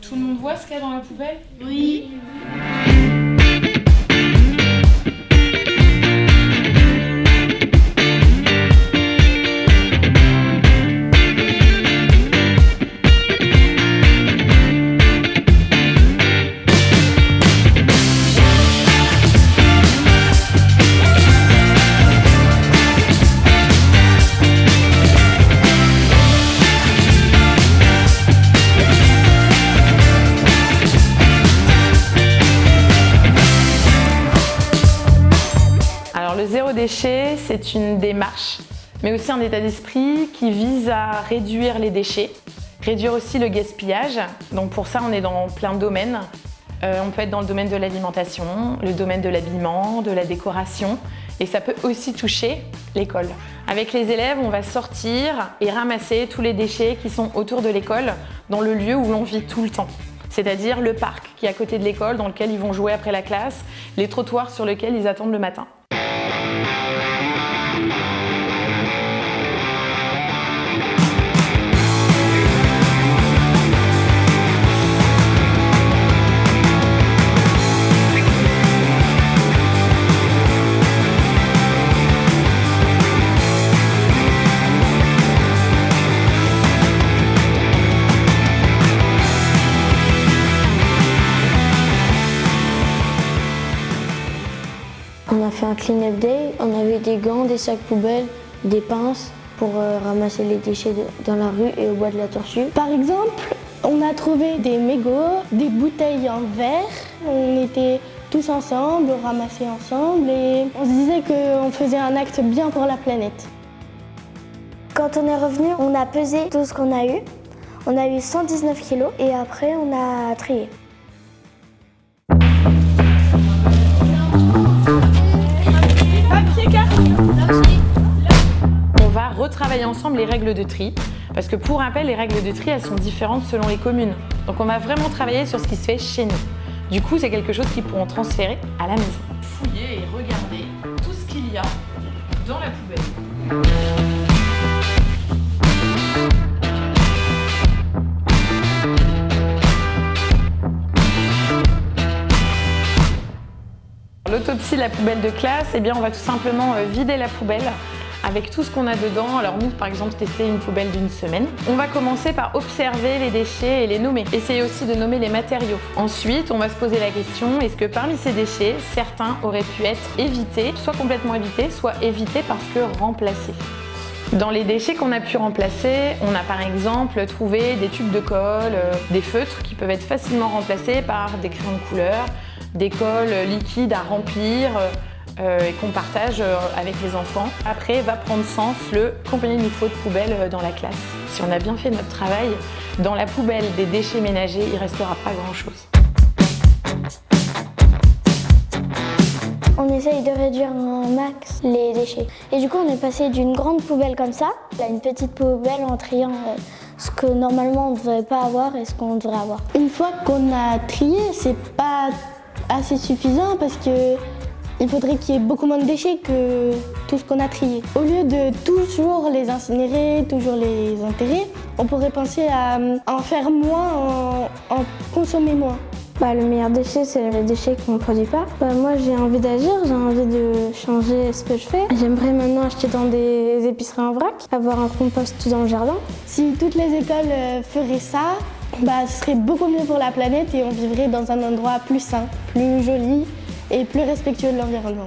Tout le monde voit ce qu'il y a dans la poubelle? Oui. Alors le zéro déchet, c'est une démarche, mais aussi un état d'esprit qui vise à réduire les déchets, réduire aussi le gaspillage. Donc pour ça, on est dans plein de domaines. On peut être dans le domaine de l'alimentation, le domaine de l'habillement, de la décoration, et ça peut aussi toucher l'école. Avec les élèves, on va sortir et ramasser tous les déchets qui sont autour de l'école, dans le lieu où l'on vit tout le temps. C'est-à-dire le parc qui est à côté de l'école, dans lequel ils vont jouer après la classe, les trottoirs sur lesquels ils attendent le matin. On a fait un clean-up day, on avait des gants, des sacs poubelles, des pinces pour ramasser les déchets dans la rue et au bois de la tortue. Par exemple, on a trouvé des mégots, des bouteilles en verre. On était tous ensemble, on ramassait ensemble et on se disait qu'on faisait un acte bien pour la planète. Quand on est revenu, on a pesé tout ce qu'on a eu. On a eu 119 kilos et après on a trié. On va retravailler ensemble les règles de tri, parce que pour rappel, les règles de tri, elles sont différentes selon les communes. Donc on va vraiment travailler sur ce qui se fait chez nous. Du coup, c'est quelque chose qu'ils pourront transférer à la maison. Fouiller et regarder tout ce qu'il y a dans la poubelle. L'autopsie de la poubelle de classe, eh bien, on va tout simplement vider la poubelle avec tout ce qu'on a dedans. Alors nous, par exemple, c'était une poubelle d'une semaine. On va commencer par observer les déchets et les nommer. Essayer aussi de nommer les matériaux. Ensuite, on va se poser la question, est-ce que parmi ces déchets, certains auraient pu être évités, soit complètement évités, soit évités parce que remplacés. Dans les déchets qu'on a pu remplacer, on a par exemple trouvé des tubes de colle, des feutres qui peuvent être facilement remplacés par des crayons de couleur, des colles liquides à remplir et qu'on partage avec les enfants. Après va prendre sens le combien il nous faut de poubelles dans la classe. Si on a bien fait notre travail, dans la poubelle des déchets ménagers, il ne restera pas grand-chose. On essaye de réduire au max les déchets. Et du coup, on est passé d'une grande poubelle comme ça à une petite poubelle en triant ce que normalement on ne devrait pas avoir et ce qu'on devrait avoir. Une fois qu'on a trié, c'est pas assez suffisant parce que il faudrait qu'il y ait beaucoup moins de déchets que tout ce qu'on a trié. Au lieu de toujours les incinérer, toujours les enterrer, on pourrait penser à en faire moins, en consommer moins. Le meilleur déchet, c'est les déchets qu'on ne produit pas. Moi, j'ai envie d'agir, j'ai envie de changer ce que je fais. J'aimerais maintenant acheter dans des épiceries en vrac, avoir un compost dans le jardin. Si toutes les écoles feraient ça, ce serait beaucoup mieux pour la planète et on vivrait dans un endroit plus sain, plus joli et plus respectueux de l'environnement.